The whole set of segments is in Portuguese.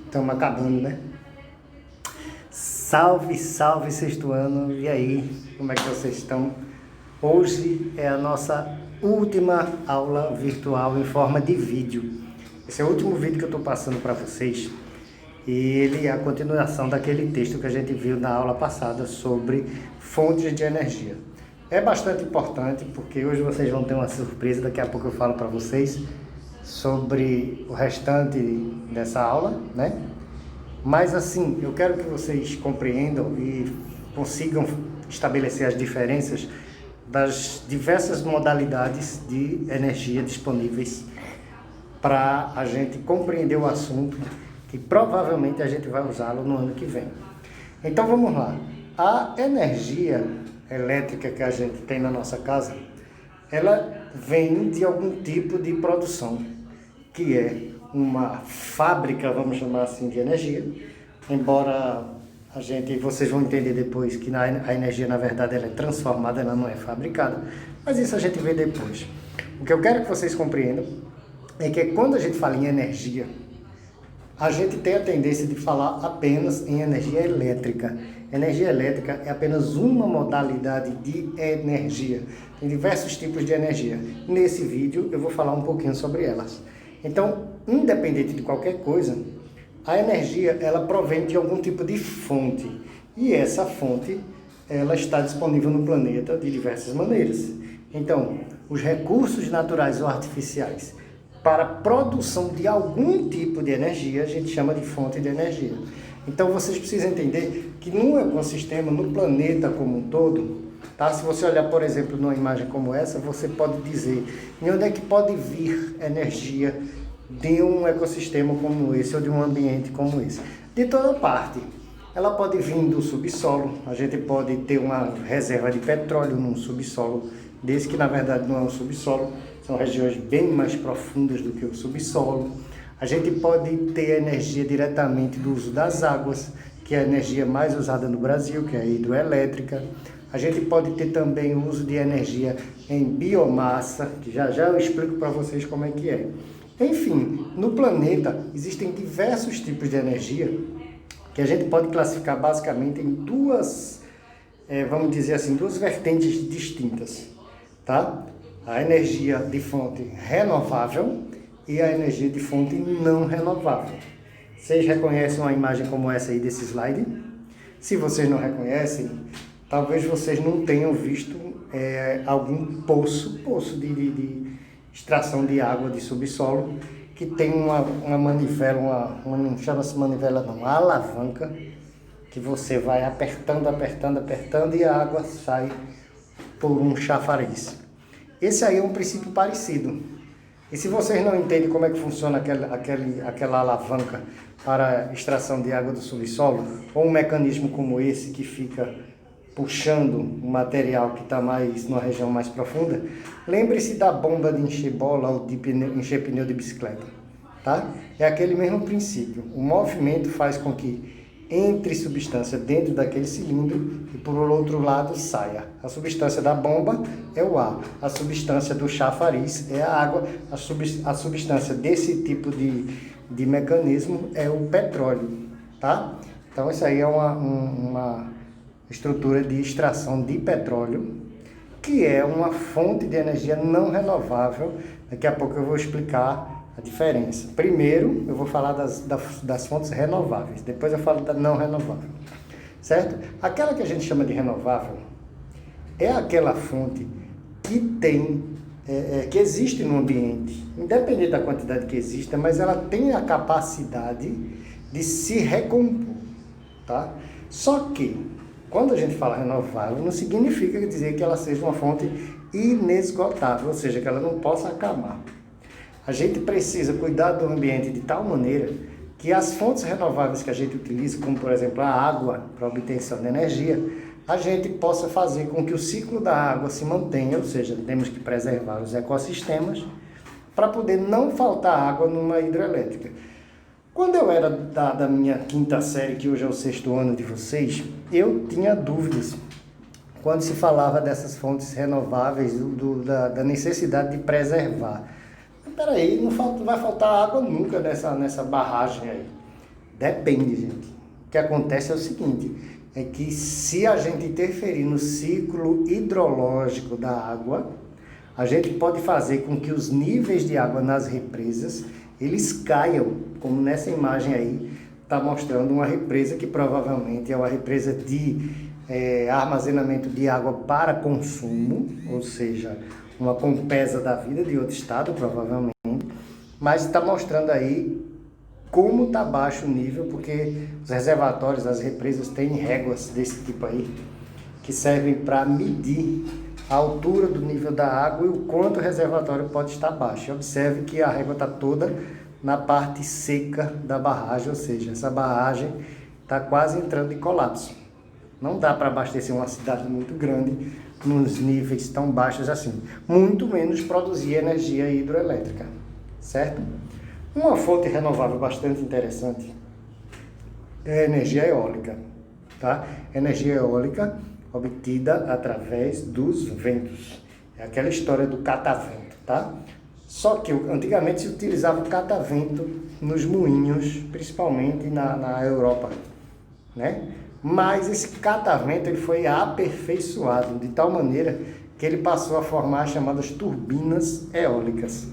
Estamos acabando, né? Salve, salve sexto ano! E aí, como é que vocês estão? Hoje é a nossa última aula virtual em forma de vídeo. Esse é o último vídeo que eu estou passando para vocês. E ele é a continuação daquele texto que a gente viu na aula passada sobre fontes de energia. É bastante importante porque hoje vocês vão ter uma surpresa, daqui a pouco eu falo para vocês sobre o restante dessa aula, né? Mas assim, eu quero que vocês compreendam e consigam estabelecer as diferenças das diversas modalidades de energia disponíveis para a gente compreender o assunto, que provavelmente a gente vai usá-lo no ano que vem. Então vamos lá. A energia elétrica que a gente tem na nossa casa, ela vem de algum tipo de produção, que é uma fábrica, vamos chamar assim, de energia, embora vocês vão entender depois que a energia, na verdade, ela é transformada, ela não é fabricada, mas isso a gente vê depois. O que eu quero que vocês compreendam é que quando a gente fala em energia, a gente tem a tendência de falar apenas em energia elétrica. Energia elétrica é apenas uma modalidade de energia. Tem diversos tipos de energia. Nesse vídeo eu vou falar um pouquinho sobre elas. Então, independente de qualquer coisa, a energia ela provém de algum tipo de fonte. E essa fonte ela está disponível no planeta de diversas maneiras. Então, os recursos naturais ou artificiais para a produção de algum tipo de energia, a gente chama de fonte de energia. Então, vocês precisam entender que no ecossistema, no planeta como um todo, tá? Se você olhar, por exemplo, numa imagem como essa, você pode dizer de onde é que pode vir energia de um ecossistema como esse ou de um ambiente como esse. De toda parte. Ela pode vir do subsolo, a gente pode ter uma reserva de petróleo num subsolo desse, que na verdade não é um subsolo, são regiões bem mais profundas do que o subsolo. A gente pode ter energia diretamente do uso das águas, que é a energia mais usada no Brasil, que é a hidroelétrica. A gente pode ter também o uso de energia em biomassa, que já eu explico para vocês como é que é. Enfim, no planeta existem diversos tipos de energia que a gente pode classificar basicamente em duas, vamos dizer assim, duas vertentes distintas, tá? A energia de fonte renovável e a energia de fonte não renovável. Vocês reconhecem uma imagem como essa aí desse slide? Se vocês não reconhecem, talvez vocês não tenham visto algum poço de extração de água de subsolo, que tem uma manivela, não chama-se manivela não, uma alavanca, que você vai apertando e a água sai por um chafariz. Esse aí é um princípio parecido. E se vocês não entendem como é que funciona aquela alavanca para extração de água do subsolo, ou um mecanismo como esse que fica puxando um material que está mais numa região mais profunda, lembre-se da bomba de encher bola ou de encher pneu de bicicleta, tá? É aquele mesmo princípio. O movimento faz com que entre substância dentro daquele cilindro e por outro lado saia. A substância da bomba é o ar, a substância do chafariz é a água, a substância desse tipo de mecanismo é o petróleo, tá? Então isso aí é uma estrutura de extração de petróleo, que é uma fonte de energia não renovável. Daqui a pouco eu vou explicar a diferença. Primeiro eu vou falar das fontes renováveis, depois eu falo da não renovável, certo? Aquela que a gente chama de renovável é aquela fonte que tem, que existe no ambiente, independente da quantidade que exista, mas ela tem a capacidade de se recompor, tá? Só que quando a gente fala renovável, não significa dizer que ela seja uma fonte inesgotável, ou seja, que ela não possa acabar. A gente precisa cuidar do ambiente de tal maneira que as fontes renováveis que a gente utiliza, como por exemplo a água para obtenção de energia, a gente possa fazer com que o ciclo da água se mantenha, ou seja, temos que preservar os ecossistemas para poder não faltar água numa hidrelétrica. Quando eu era da minha quinta série, que hoje é o sexto ano de vocês, eu tinha dúvidas quando se falava dessas fontes renováveis, da necessidade de preservar. Mas peraí, não vai faltar água nunca nessa barragem aí. Depende, gente. O que acontece é o seguinte, é que se a gente interferir no ciclo hidrológico da água, a gente pode fazer com que os níveis de água nas represas, eles caiam, como nessa imagem aí, está mostrando uma represa que provavelmente é uma represa de armazenamento de água para consumo, ou seja, uma Compesa da vida de outro estado, provavelmente, mas está mostrando aí como está baixo o nível, porque os reservatórios, as represas têm réguas desse tipo aí, que servem para medir a altura do nível da água e o quanto o reservatório pode estar baixo. Observe que a régua está toda na parte seca da barragem, ou seja, essa barragem está quase entrando em colapso. Não dá para abastecer uma cidade muito grande nos níveis tão baixos assim, muito menos produzir energia hidroelétrica, certo? Uma fonte renovável bastante interessante é a energia eólica, tá? Energia eólica obtida através dos ventos. É aquela história do catavento, tá? Só que antigamente se utilizava o catavento nos moinhos, principalmente na Europa, né? Mas esse catavento ele foi aperfeiçoado de tal maneira que ele passou a formar as chamadas turbinas eólicas.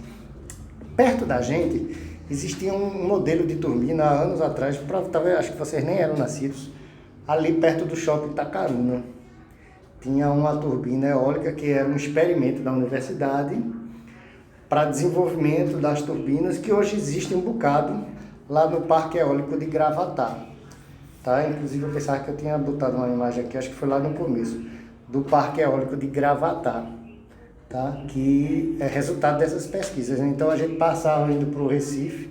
Perto da gente existia um modelo de turbina há anos atrás, talvez acho que vocês nem eram nascidos, ali perto do shopping Itacaruna. Tinha uma turbina eólica que era um experimento da universidade para desenvolvimento das turbinas, que hoje existe um bocado lá no Parque Eólico de Gravatá. Tá? Inclusive eu pensava que eu tinha botado uma imagem aqui, acho que foi lá no começo, do Parque Eólico de Gravatá, tá? Que é resultado dessas pesquisas. Então a gente passava indo para o Recife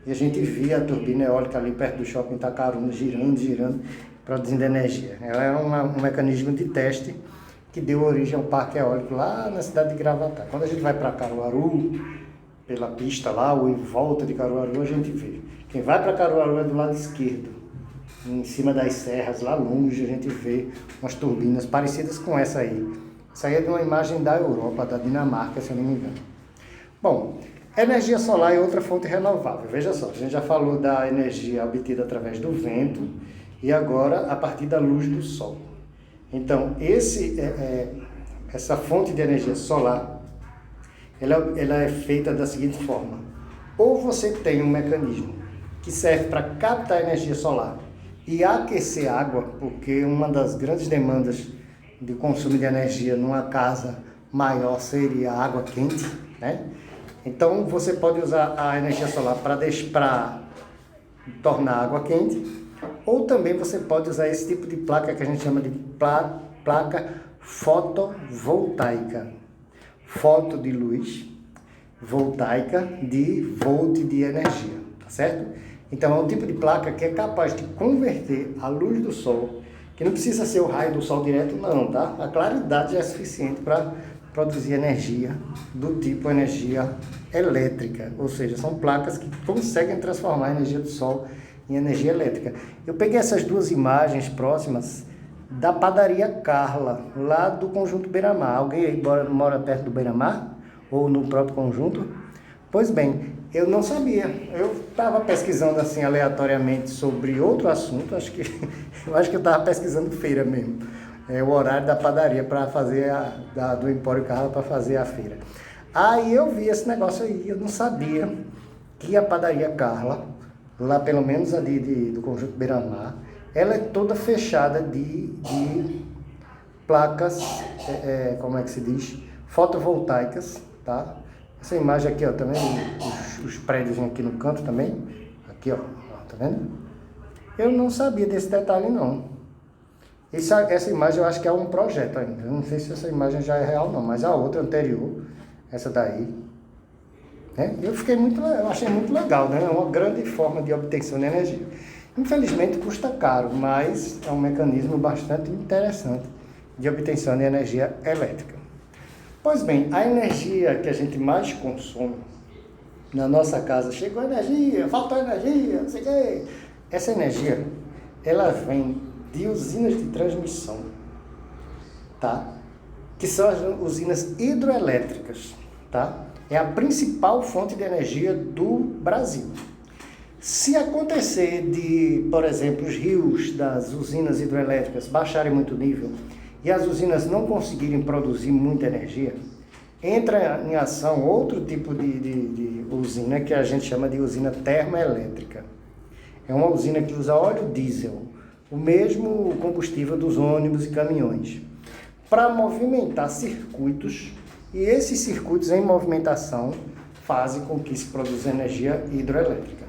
e a gente via a turbina eólica ali perto do shopping Itacaruna, girando, produzindo energia. Ela era um mecanismo de teste que deu origem ao Parque Eólico lá na cidade de Gravatá. Quando a gente vai para Caruaru, pela pista lá, ou em volta de Caruaru, a gente vê. Quem vai para Caruaru é do lado esquerdo. Em cima das serras, lá longe, a gente vê umas turbinas parecidas com essa aí. Essa aí é de uma imagem da Europa, da Dinamarca, se eu não me engano. Bom, energia solar é outra fonte renovável. Veja só, a gente já falou da energia obtida através do vento e agora a partir da luz do sol. Então, essa fonte de energia solar, ela é feita da seguinte forma. Ou você tem um mecanismo que serve para captar energia solar e aquecer água, porque uma das grandes demandas de consumo de energia numa casa maior seria a água quente, né? Então você pode usar a energia solar para tornar a água quente, ou também você pode usar esse tipo de placa que a gente chama de placa fotovoltaica. Foto de luz, voltaica de volt de energia, tá certo? Então é um tipo de placa que é capaz de converter a luz do sol, que não precisa ser o raio do sol direto não, tá? A claridade já é suficiente para produzir energia do tipo energia elétrica, ou seja, são placas que conseguem transformar a energia do sol em energia elétrica. Eu peguei essas duas imagens próximas da padaria Carla, lá do Conjunto Beira-Mar. Alguém aí mora perto do Beira-Mar? Ou no próprio conjunto? Pois bem, eu não sabia. Eu estava pesquisando assim aleatoriamente sobre outro assunto, eu acho que eu estava pesquisando feira mesmo. O horário da padaria para fazer do Empório Carla para fazer a feira. Aí eu vi esse negócio aí, eu não sabia que a padaria Carla, lá pelo menos ali do Conjunto Beira-Mar, ela é toda fechada de placas, como é que se diz? Fotovoltaicas, tá? Essa imagem aqui, ó, tá vendo? Os prédios aqui no canto também. Aqui, ó, tá vendo? Eu não sabia desse detalhe, não. Essa imagem eu acho que é um projeto ainda. Eu não sei se essa imagem já é real, não, mas a outra anterior, essa daí, né? Eu achei muito legal, né? É uma grande forma de obtenção de energia. Infelizmente custa caro, mas é um mecanismo bastante interessante de obtenção de energia elétrica. Pois bem, a energia que a gente mais consome na nossa casa, chegou energia, faltou energia, não sei o quê. Essa energia, ela vem de usinas de transmissão, tá? Que são as usinas hidroelétricas, tá? É a principal fonte de energia do Brasil. Se acontecer de, por exemplo, os rios das usinas hidrelétricas baixarem muito o nível e as usinas não conseguirem produzir muita energia, entra em ação outro tipo de usina que a gente chama de usina termoelétrica. É uma usina que usa óleo diesel, o mesmo combustível dos ônibus e caminhões, para movimentar circuitos, e esses circuitos em movimentação fazem com que se produza energia hidroelétrica.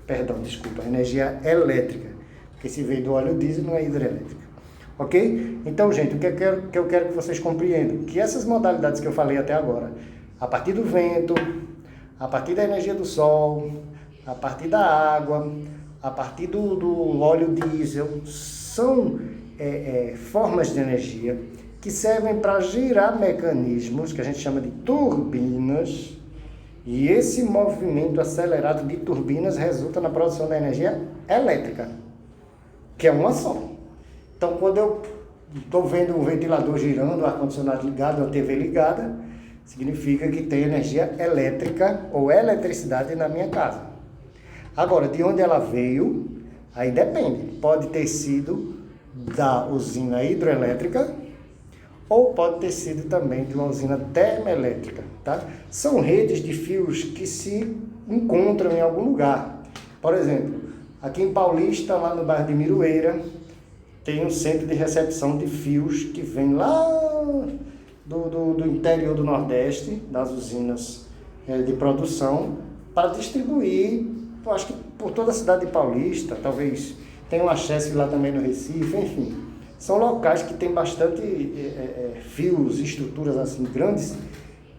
Perdão, desculpa, energia elétrica, porque se veio do óleo diesel não é hidrelétrica. Ok? Então, gente, o que eu quero que vocês compreendam? Que essas modalidades que eu falei até agora, a partir do vento, a partir da energia do sol, a partir da água, a partir do óleo diesel, são formas de energia que servem para girar mecanismos que a gente chama de turbinas, e esse movimento acelerado de turbinas resulta na produção da energia elétrica, que é uma só. Então, quando eu estou vendo um ventilador girando, o ar-condicionado ligado, a TV ligada, significa que tem energia elétrica ou eletricidade na minha casa. Agora, de onde ela veio, aí depende. Pode ter sido da usina hidroelétrica ou pode ter sido também de uma usina termoelétrica, tá? São redes de fios que se encontram em algum lugar. Por exemplo, aqui em Paulista, lá no bairro de Miroeira, tem um centro de recepção de fios que vem lá do interior do Nordeste, das usinas de produção, para distribuir, eu acho que por toda a cidade de Paulista, talvez tenha um acesso lá também no Recife, enfim. São locais que tem bastante fios, estruturas assim grandes,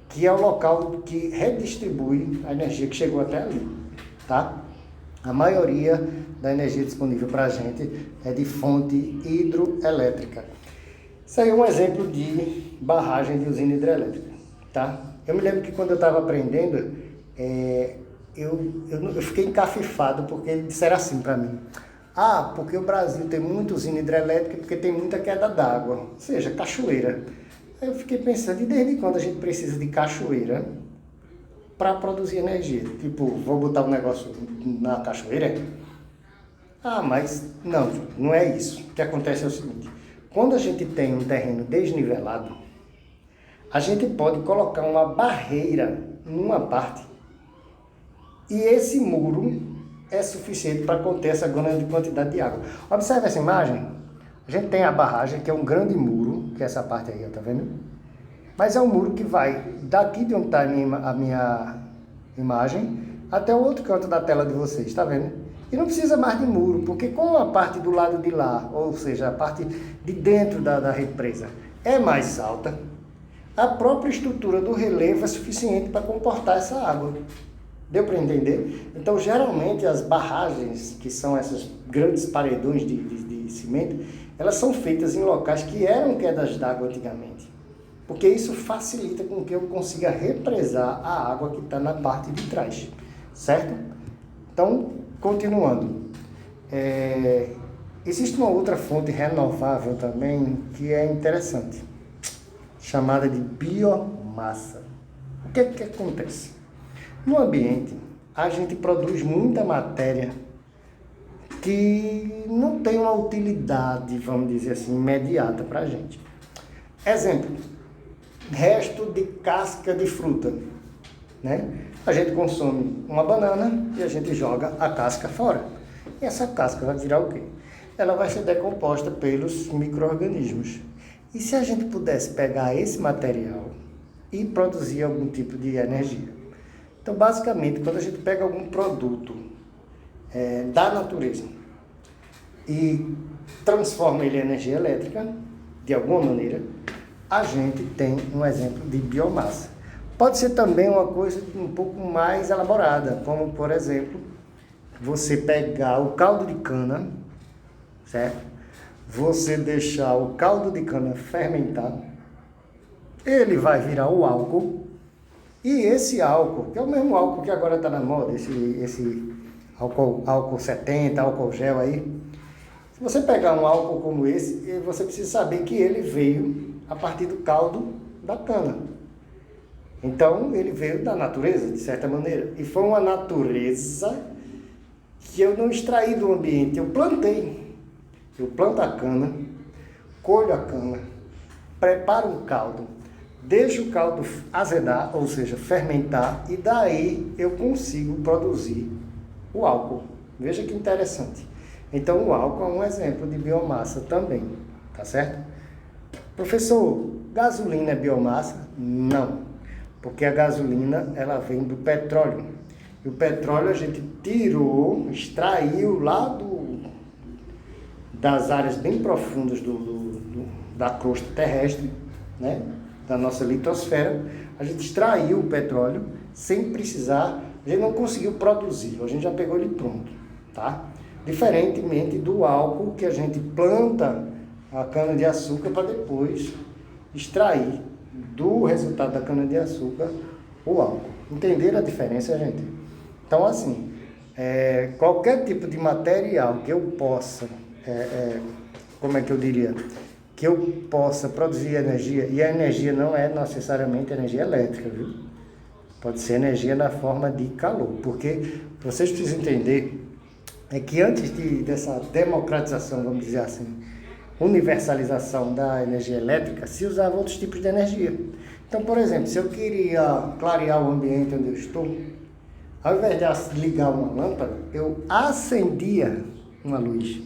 que é o local que redistribui a energia que chegou até ali, tá? A maioria da energia disponível para a gente é de fonte hidroelétrica. Isso aí é um exemplo de barragem de usina hidrelétrica, tá? Eu me lembro que quando eu estava aprendendo, eu fiquei encafifado porque disseram assim para mim: ah, porque o Brasil tem muita usina hidrelétrica porque tem muita queda d'água, ou seja, cachoeira. Aí eu fiquei pensando, e desde quando a gente precisa de cachoeira para produzir energia? Tipo, vou botar um negócio na cachoeira? Ah, mas não é isso. O que acontece é o seguinte: quando a gente tem um terreno desnivelado, a gente pode colocar uma barreira numa parte e esse muro é suficiente para conter essa grande quantidade de água. Observe essa imagem. A gente tem a barragem, que é um grande muro, que é essa parte aí, tá vendo? Mas é um muro que vai daqui de onde está a minha imagem até o outro canto da tela de vocês, tá vendo? E não precisa mais de muro, porque como a parte do lado de lá, ou seja, a parte de dentro da represa é mais alta, a própria estrutura do relevo é suficiente para comportar essa água. Deu para entender? Então, geralmente, as barragens, que são esses grandes paredões de cimento, elas são feitas em locais que eram quedas d'água antigamente. Porque isso facilita com que eu consiga represar a água que está na parte de trás. Certo? Então, continuando. Existe uma outra fonte renovável também que é interessante, chamada de biomassa. O que acontece? No ambiente, a gente produz muita matéria que não tem uma utilidade, vamos dizer assim, imediata para a gente. Exemplo, resto de casca de fruta, né? A gente consome uma banana e a gente joga a casca fora. E essa casca vai virar o quê? Ela vai ser decomposta pelos micro-organismos. E se a gente pudesse pegar esse material e produzir algum tipo de energia? Então, basicamente, quando a gente pega algum produto da natureza e transforma ele em energia elétrica, de alguma maneira, a gente tem um exemplo de biomassa. Pode ser também uma coisa um pouco mais elaborada, como, por exemplo, você pegar o caldo de cana, certo? Você deixar o caldo de cana fermentar, ele vai virar o álcool. E esse álcool, que é o mesmo álcool que agora está na moda, esse álcool 70, álcool gel aí. Se você pegar um álcool como esse, você precisa saber que ele veio a partir do caldo da cana. Então, ele veio da natureza, de certa maneira. E foi uma natureza que eu não extraí do ambiente, eu plantei. Eu planto a cana, colho a cana, preparo um caldo, deixo o caldo azedar, ou seja, fermentar, e daí eu consigo produzir o álcool. Veja que interessante. Então o álcool é um exemplo de biomassa também, tá certo? Professor, gasolina é biomassa? Não, porque a gasolina ela vem do petróleo. E o petróleo a gente tirou, extraiu lá das áreas bem profundas da crosta terrestre, né? Da nossa litosfera. A gente extraiu o petróleo sem precisar, a gente não conseguiu produzir, a gente já pegou ele pronto, tá? Diferentemente do álcool que a gente planta a cana-de-açúcar para depois extrair do resultado da cana-de-açúcar o álcool. Entenderam a diferença, gente? Então, assim, qualquer tipo de material que eu possa, como é que eu diria? Que eu possa produzir energia, e a energia não é necessariamente energia elétrica, viu? Pode ser energia na forma de calor, porque vocês precisam entender que antes dessa democratização, vamos dizer assim, universalização da energia elétrica, se usava outros tipos de energia. Então, por exemplo, se eu queria clarear o ambiente onde eu estou, ao invés de ligar uma lâmpada, eu acendia uma luz.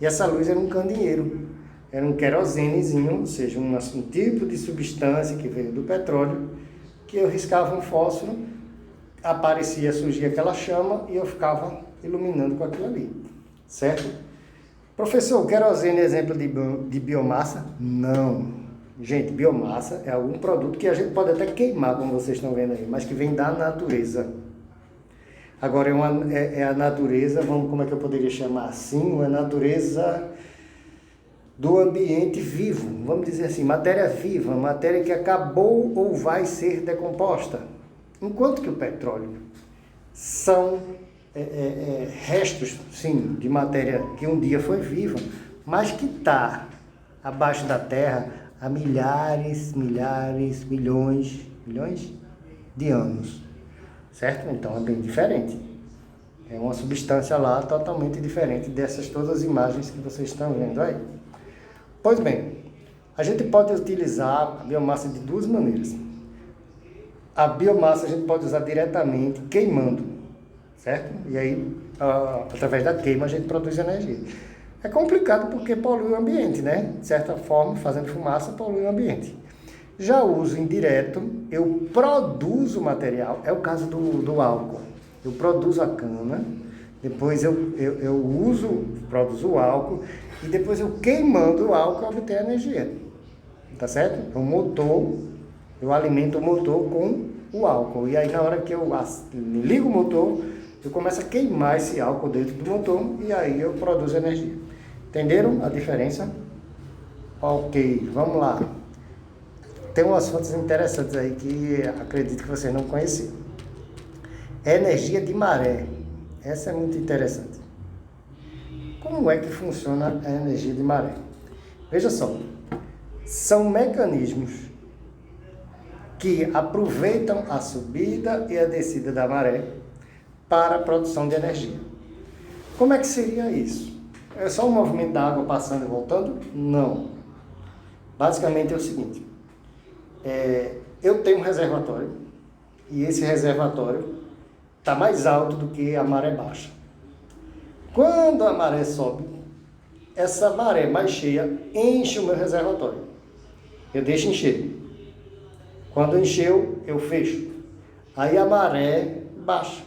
E essa luz era um candeeiro, era um querosenezinho, ou seja, um tipo de substância que veio do petróleo, que eu riscava um fósforo, surgia aquela chama e eu ficava iluminando com aquilo ali, certo? Professor, querosene é exemplo de biomassa? Não. Gente, biomassa é algum produto que a gente pode até queimar, como vocês estão vendo aí, mas que vem da natureza. Agora, é a natureza, como é que eu poderia chamar assim? A natureza do ambiente vivo, vamos dizer assim, matéria viva, matéria que acabou ou vai ser decomposta. Enquanto que o petróleo são restos, sim, de matéria que um dia foi viva, mas que está abaixo da terra há milhões de anos, certo? Então é bem diferente. É uma substância lá totalmente diferente dessas todas as imagens que vocês estão vendo aí. Pois bem, a gente pode utilizar a biomassa de duas maneiras. A biomassa a gente pode usar diretamente queimando, certo? E aí, através da queima, a gente produz energia. É complicado porque polui o ambiente, né? De certa forma, fazendo fumaça, polui o ambiente. Já o uso indireto, eu produzo material, é o caso do álcool. Eu produzo a cana, depois eu produzo o álcool, e depois eu queimando o álcool eu obtenho energia, tá certo? O motor, eu alimento o motor com o álcool, e aí na hora que eu ligo o motor, eu começo a queimar esse álcool dentro do motor, e aí eu produzo energia. Entenderam a diferença? Ok, vamos lá. Tem umas fontes interessantes aí que acredito que você não conhecia. Energia de maré, essa é muito interessante. Como é que funciona a energia de maré? Veja só, são mecanismos que aproveitam a subida e a descida da maré para a produção de energia. Como é que seria isso? É só um movimento da água passando e voltando? Não. Basicamente é o seguinte, eu tenho um reservatório e esse reservatório está mais alto do que a maré baixa. Quando a maré sobe, essa maré mais cheia enche o meu reservatório. Eu deixo encher. Quando encheu, eu fecho. Aí a maré baixa.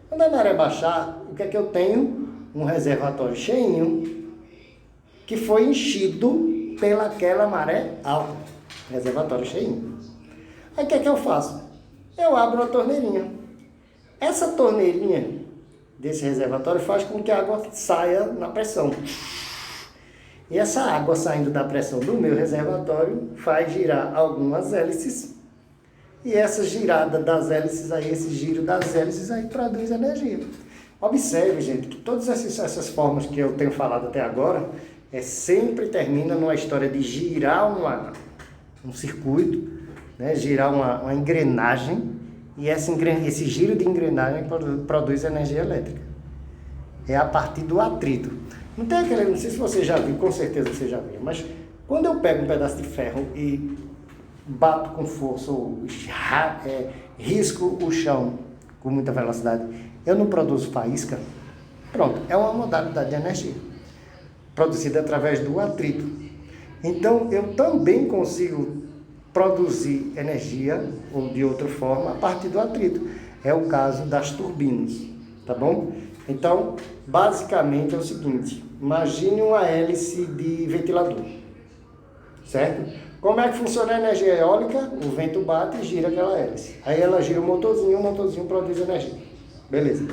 Quando a maré baixar, o que é que eu tenho? Um reservatório cheinho que foi enchido pelaquela maré alta. Reservatório cheinho. Aí o que é que eu faço? Eu abro a torneirinha. Essa torneirinha desse reservatório faz com que a água saia na pressão. E essa água saindo da pressão do meu reservatório faz girar algumas hélices. E essa girada das hélices aí, esse giro das hélices aí produz energia. Observe, gente, que todas essas formas que eu tenho falado até agora sempre termina numa história de girar um circuito, né? Girar uma engrenagem, e esse giro de engrenagem produz energia elétrica. é a partir do atrito. Não tem aquele, não sei se você já viu, com certeza você já viu, mas quando eu pego um pedaço de ferro e bato com força ou risco o chão com muita velocidade, eu não produzo faísca? Pronto, é uma modalidade de energia, produzida através do atrito. Então, eu também consigo produzir energia, ou de outra forma, a partir do atrito. É o caso das turbinas, tá bom? Então, basicamente é o seguinte, imagine uma hélice de ventilador, certo? Como é que funciona a energia eólica? O vento bate e gira aquela hélice. Aí ela gira o motorzinho produz energia. Beleza.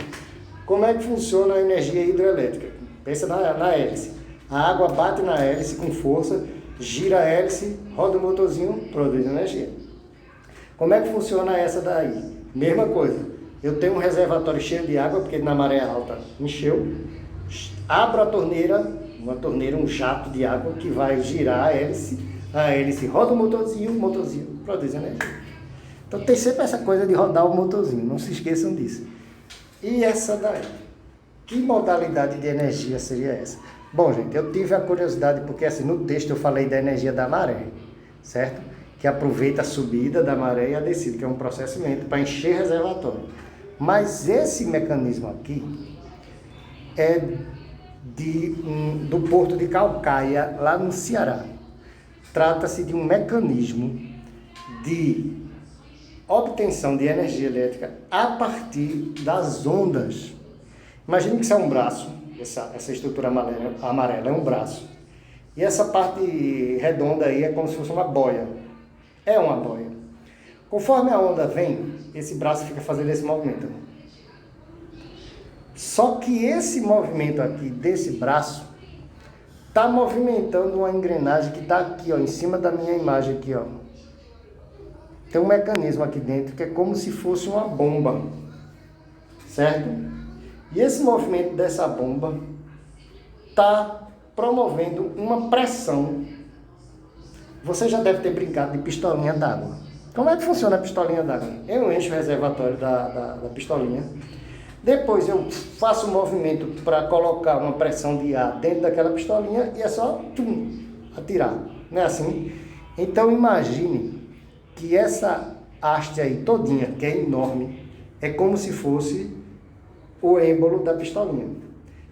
Como é que funciona a energia hidrelétrica? Pensa na hélice. A água bate na hélice com força, gira a hélice, roda o motorzinho, produz energia. Como é que funciona essa daí? Mesma coisa. Eu tenho um reservatório cheio de água, porque na maré alta encheu. Abro a torneira, um jato de água que vai girar a hélice roda o motorzinho produz energia. Então tem sempre essa coisa de rodar o motorzinho, não se esqueçam disso. E essa daí? Que modalidade de energia seria essa? Bom, gente, eu tive a curiosidade, porque assim, no texto eu falei da energia da maré, certo? Que aproveita a subida da maré e a descida, que é um processamento para encher reservatório. Mas esse mecanismo aqui é do Porto de Calcaia, lá no Ceará. Trata-se de um mecanismo de obtenção de energia elétrica a partir das ondas. Imagine que isso é um braço, essa estrutura amarela é um braço. E essa parte redonda aí é como se fosse uma boia. É uma boia. Conforme a onda vem, esse braço fica fazendo esse movimento. Só que esse movimento aqui desse braço está movimentando uma engrenagem que está aqui, ó, em cima da minha imagem aqui, ó. Tem um mecanismo aqui dentro que é como se fosse uma bomba, certo? E esse movimento dessa bomba está promovendo uma pressão. Você já deve ter brincado de pistolinha d'água. Como é que funciona a pistolinha d'água? Eu encho o reservatório da pistolinha. Depois eu faço um movimento para colocar uma pressão de ar dentro daquela pistolinha e é só atirar. Não é assim? Então imagine que essa haste aí todinha, que é enorme, é como se fosse o êmbolo da pistolinha.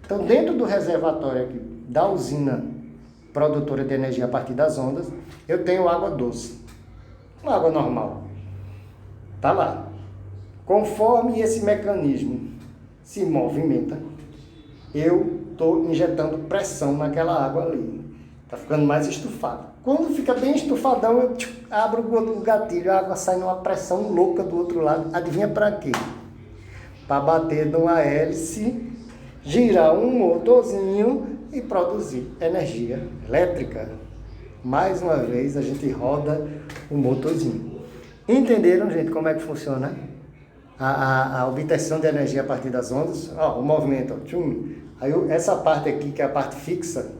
Então dentro do reservatório aqui, da usina produtora de energia a partir das ondas, eu tenho água doce. Uma água normal. Tá lá. Conforme esse mecanismo se movimenta, eu estou injetando pressão naquela água ali. Está ficando mais estufado. Quando fica bem estufadão, eu abro o gatilho, a água sai numa pressão louca do outro lado. Adivinha para quê? Para bater numa hélice, girar um motorzinho e produzir energia elétrica. Mais uma vez a gente roda o motorzinho. Entenderam, gente, como é que funciona a obtenção de energia a partir das ondas? Ó, o movimento, ó, tchum. Aí essa parte aqui, que é a parte fixa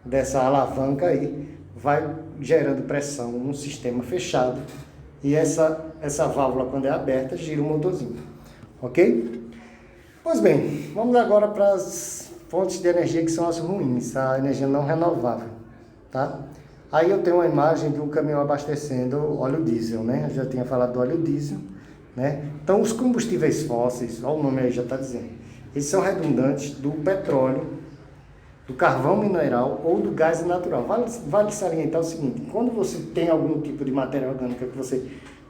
dessa alavanca aí, vai gerando pressão num sistema fechado. E essa válvula, quando é aberta, gira o motorzinho. Ok? Pois bem, vamos agora para as fontes de energia que são as ruins, a energia não renovável, tá? Aí eu tenho uma imagem de um caminhão abastecendo óleo diesel, né? Eu já tinha falado do óleo diesel, né? Então, os combustíveis fósseis, olha o nome aí já está dizendo, eles são redundantes do petróleo, do carvão mineral ou do gás natural. Vale salientar o seguinte, quando você tem algum tipo de matéria orgânica que você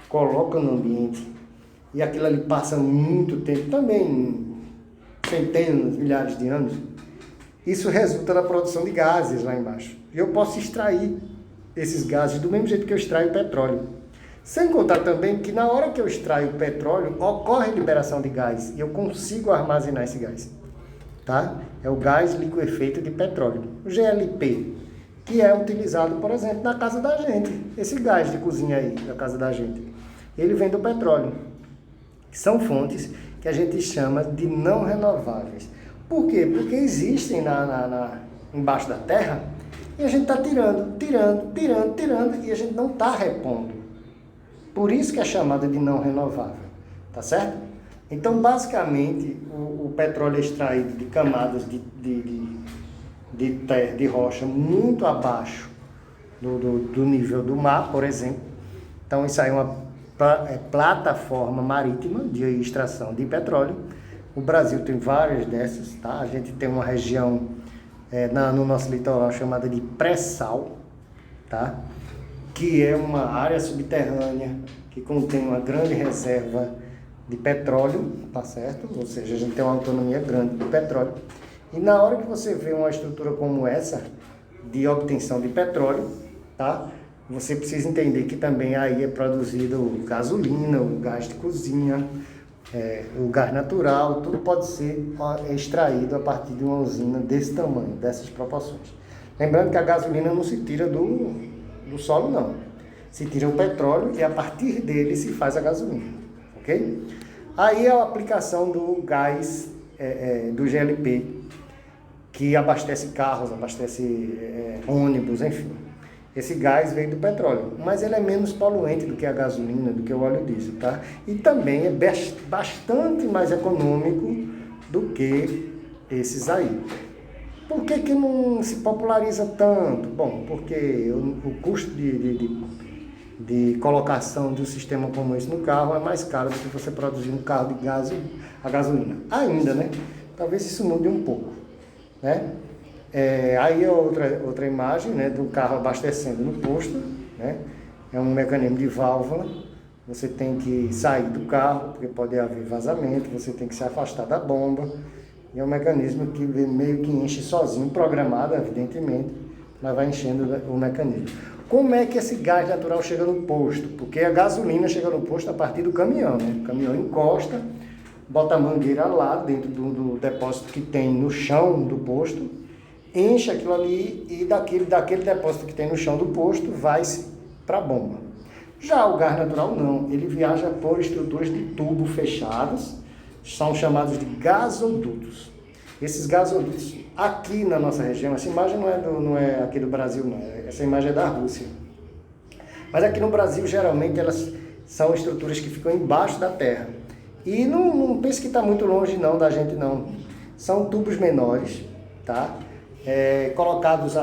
coloca no ambiente e aquilo ali passa muito tempo, também centenas, milhares de anos, isso resulta na produção de gases lá embaixo. E eu posso extrair esses gases do mesmo jeito que eu extraio petróleo. Sem contar também que na hora que eu extraio o petróleo, ocorre liberação de gás e eu consigo armazenar esse gás. Tá? É o gás liquefeito de petróleo, o GLP, que é utilizado, por exemplo, na casa da gente. Esse gás de cozinha aí, da casa da gente, ele vem do petróleo, que são fontes que a gente chama de não renováveis. Por quê? Porque existem embaixo da terra e a gente está tirando e a gente não está repondo. Por isso que é chamada de não renovável, tá certo? Então, basicamente, o petróleo é extraído de camadas de rocha muito abaixo do nível do mar, por exemplo. Então, isso aí é uma plataforma marítima de extração de petróleo. O Brasil tem várias dessas, tá? A gente tem uma região no nosso litoral chamada de pré-sal, tá? Que é uma área subterrânea que contém uma grande reserva de petróleo, tá certo? Ou seja, a gente tem uma autonomia grande de petróleo. E na hora que você vê uma estrutura como essa, de obtenção de petróleo, tá? Você precisa entender que também aí é produzido gasolina, o gás de cozinha, o gás natural, tudo pode ser extraído a partir de uma usina desse tamanho, dessas proporções. Lembrando que a gasolina não se tira do solo, não. Se tira o petróleo e a partir dele se faz a gasolina, ok? Aí é a aplicação do gás, do GLP, que abastece carros, abastece ônibus, enfim. Esse gás vem do petróleo, mas ele é menos poluente do que a gasolina, do que o óleo diesel, tá? E também é bastante mais econômico do que esses aí. Por que não se populariza tanto? Bom, porque o custo de colocação de um sistema como esse no carro é mais caro do que você produzir um carro de gás a gasolina. Ainda, né? Talvez isso mude um pouco, né? Aí é outra imagem, né, do carro abastecendo no posto, né? É um mecanismo de válvula. Você tem que sair do carro, porque pode haver vazamento, você tem que se afastar da bomba. E é um mecanismo que meio que enche sozinho, programado, evidentemente, mas vai enchendo o mecanismo. Como é que esse gás natural chega no posto? Porque a gasolina chega no posto a partir do caminhão, né? O caminhão encosta, bota a mangueira lá dentro do depósito que tem no chão do posto, enche aquilo ali e daquele depósito que tem no chão do posto vai-se para a bomba. Já o gás natural não, ele viaja por estruturas de tubo fechadas, são chamados de gasodutos. Esses gasodutos, aqui na nossa região, essa imagem não é aqui do Brasil, não, essa imagem é da Rússia. Mas aqui no Brasil, geralmente, elas são estruturas que ficam embaixo da terra. E não pense que está muito longe não da gente, não. São tubos menores, tá? Colocados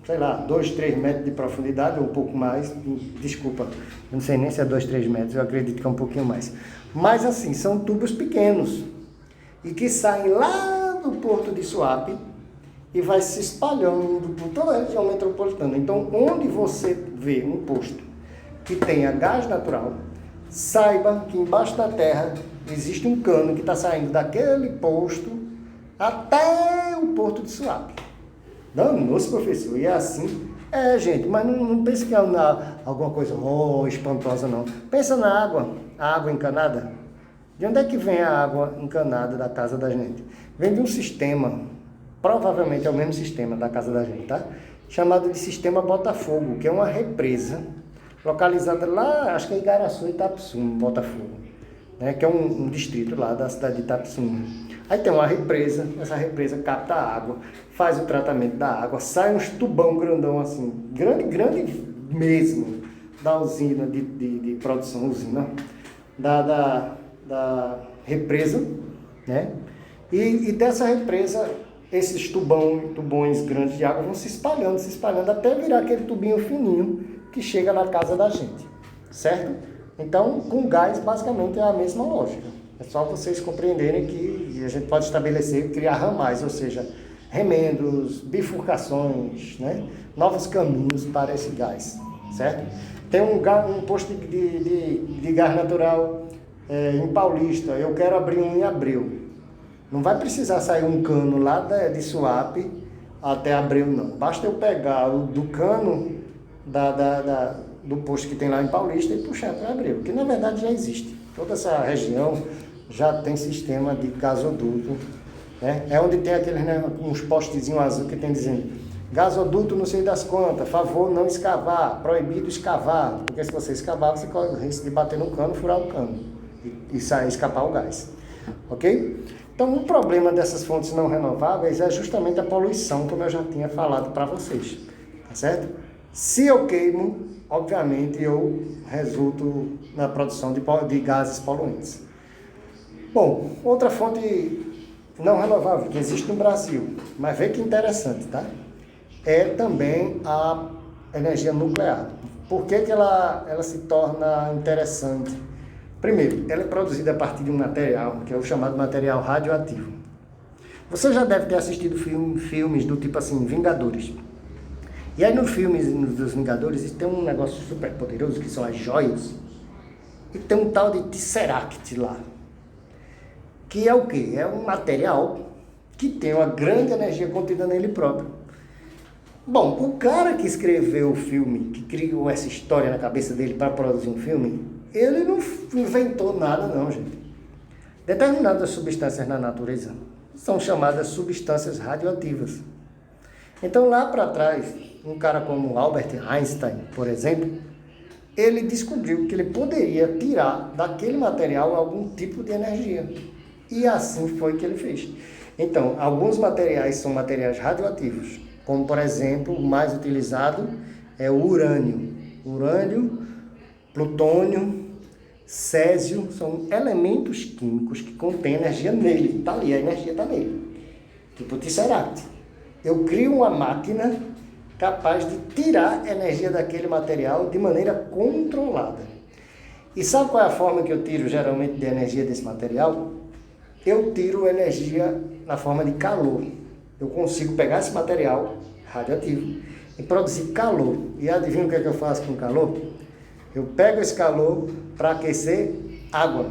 sei lá, 2, 3 metros de profundidade, ou um pouco mais, desculpa, eu não sei nem se é 2, 3 metros, eu acredito que é um pouquinho mais. Mas assim, são tubos pequenos, e que saem lá do porto de Suape, e vai se espalhando por toda a região metropolitana. Então, onde você vê um posto que tenha gás natural, saiba que embaixo da terra existe um cano que está saindo daquele posto até o porto de Suape. Danou-se, professor, e é assim? Gente, mas não pense que é alguma coisa espantosa, não. Pensa na água, a água encanada. De onde é que vem a água encanada da casa da gente? Vem de um sistema, provavelmente é o mesmo sistema da casa da gente, tá? Chamado de Sistema Botafogo, que é uma represa localizada lá, acho que é Igaraçu, Itapissuma, Botafogo, né? Que é um distrito lá da cidade de Itapissuma. Aí tem uma represa, essa represa capta a água, faz o tratamento da água, sai uns tubão grandão assim, grande mesmo, da usina de produção, usina, da represa, né? E dessa represa, esses tubões grandes de água vão se espalhando, até virar aquele tubinho fininho que chega na casa da gente, certo? Então, com gás, basicamente, é a mesma lógica. É só vocês compreenderem que a gente pode estabelecer e criar ramais, ou seja, remendos, bifurcações, né? Novos caminhos para esse gás, certo? Tem um posto de gás natural em Paulista, eu quero abrir um em Abreu. Não vai precisar sair um cano lá de Suape até Abreu, não. Basta eu pegar do cano do posto que tem lá em Paulista e puxar para Abreu, que na verdade já existe. Toda essa região já tem sistema de gasoduto, né? É onde tem aqueles, né, uns postezinhos azul que tem dizendo gasoduto não sei das quantas, favor não escavar, proibido escavar, porque se você escavar, você corre o risco de bater no cano, furar o cano e sair, escapar o gás, ok? Então, o problema dessas fontes não renováveis é justamente a poluição, como eu já tinha falado para vocês, tá certo? Se eu queimo, obviamente eu resulto na produção de gases poluentes. Bom, outra fonte não renovável que existe no Brasil, mas vê que interessante, tá? É também a energia nuclear. Por que que ela se torna interessante? Primeiro, ela é produzida a partir de um material, que é o chamado material radioativo. Você já deve ter assistido filmes do tipo assim, Vingadores. E aí nos filmes dos Vingadores tem um negócio super poderoso, que são as joias. E tem um tal de Tesseract lá. Que é o quê? É um material que tem uma grande energia contida nele próprio. Bom, o cara que escreveu o filme, que criou essa história na cabeça dele para produzir um filme, ele não inventou nada não, gente. Determinadas substâncias na natureza são chamadas substâncias radioativas. Então lá para trás, um cara como Albert Einstein, por exemplo, ele descobriu que ele poderia tirar daquele material algum tipo de energia. E assim foi que ele fez. Então, alguns materiais são materiais radioativos, como por exemplo, o mais utilizado é o urânio. Urânio, plutônio, césio, são elementos químicos que contêm energia nele. Está ali, a energia está nele. Tipo o Tesseract. Eu crio uma máquina capaz de tirar energia daquele material de maneira controlada. E sabe qual é a forma que eu tiro geralmente de energia desse material? Eu tiro energia na forma de calor. Eu consigo pegar esse material radioativo e produzir calor. E adivinha o que é que eu faço com o calor? Eu pego esse calor para aquecer água.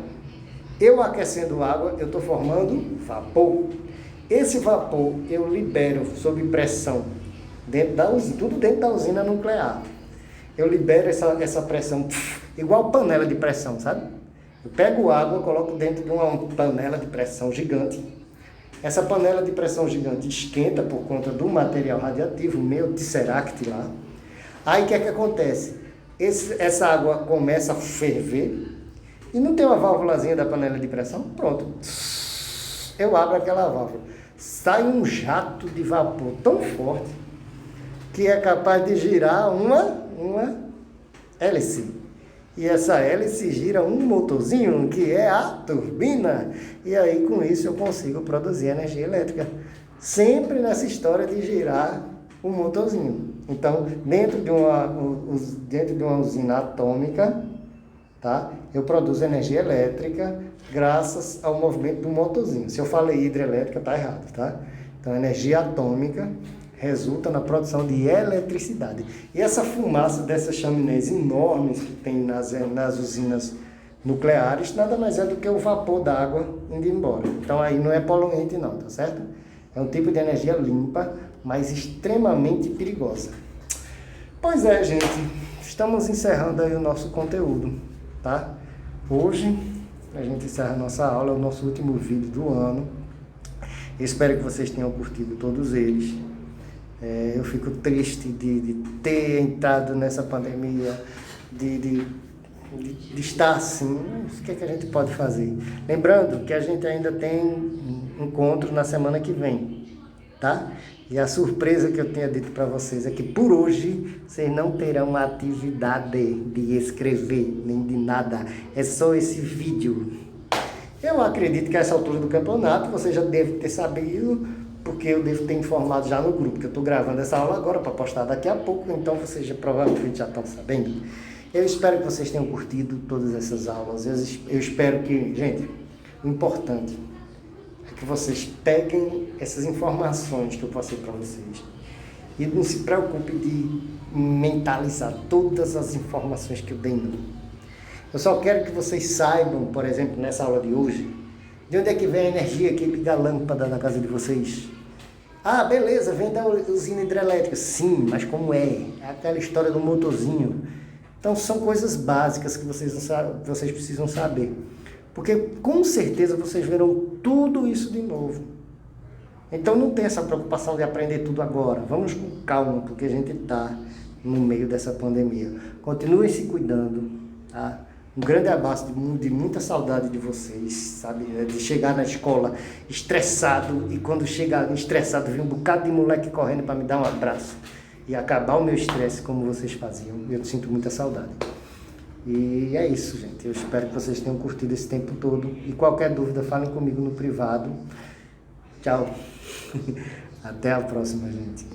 Eu aquecendo água, eu estou formando vapor. Esse vapor eu libero sob pressão, dentro da usina, tudo dentro da usina nuclear. Eu libero essa pressão, igual panela de pressão, sabe? Eu pego água, coloco dentro de uma panela de pressão gigante. Essa panela de pressão gigante esquenta por conta do material radioativo, meu Tesseract lá. Aí o que é que acontece? Essa água começa a ferver e não tem uma válvulazinha da panela de pressão? Pronto. Eu abro aquela válvula. Sai um jato de vapor tão forte que é capaz de girar uma hélice. E essa hélice gira um motorzinho que é a turbina. E aí com isso eu consigo produzir energia elétrica. Sempre nessa história de girar um motorzinho. Então, dentro de uma usina atômica, tá? Eu produzo energia elétrica graças ao movimento do motorzinho. Se eu falei hidrelétrica, tá errado, tá? Então, energia atômica resulta na produção de eletricidade. E essa fumaça dessas chaminés enormes que tem nas usinas nucleares, nada mais é do que o vapor d'água indo embora. Então aí não é poluente não, tá certo? É um tipo de energia limpa, mas extremamente perigosa. Pois é, gente, estamos encerrando aí o nosso conteúdo, tá? Hoje a gente encerra a nossa aula, é o nosso último vídeo do ano. Eu espero que vocês tenham curtido todos eles. Eu fico triste de ter entrado nessa pandemia, de estar assim. O que é que a gente pode fazer? Lembrando que a gente ainda tem encontro na semana que vem, tá? E a surpresa que eu tinha dito para vocês é que por hoje vocês não terão atividade de escrever, nem de nada. É só esse vídeo. Eu acredito que a essa altura do campeonato você já deve ter sabido, porque eu devo ter informado já no grupo, que eu estou gravando essa aula agora para postar daqui a pouco, então vocês provavelmente já estão sabendo. Eu espero que vocês tenham curtido todas essas aulas. Eu espero que, gente, o importante é que vocês peguem essas informações que eu passei para vocês e não se preocupem de mentalizar todas as informações que eu dei, não. Eu só quero que vocês saibam, por exemplo, nessa aula de hoje, de onde é que vem a energia que liga a lâmpada na casa de vocês. Ah, beleza, vem da usina hidrelétrica. Sim, mas como é? É aquela história do motorzinho. Então são coisas básicas que vocês precisam saber. Porque com certeza vocês verão tudo isso de novo. Então não tem essa preocupação de aprender tudo agora. Vamos com calma, porque a gente está no meio dessa pandemia. Continuem se cuidando, tá? Um grande abraço de muita saudade de vocês, sabe? De chegar na escola estressado e quando chegar estressado vir um bocado de moleque correndo para me dar um abraço e acabar o meu estresse como vocês faziam. Eu sinto muita saudade. E é isso, gente. Eu espero que vocês tenham curtido esse tempo todo. E qualquer dúvida, falem comigo no privado. Tchau. Até a próxima, gente.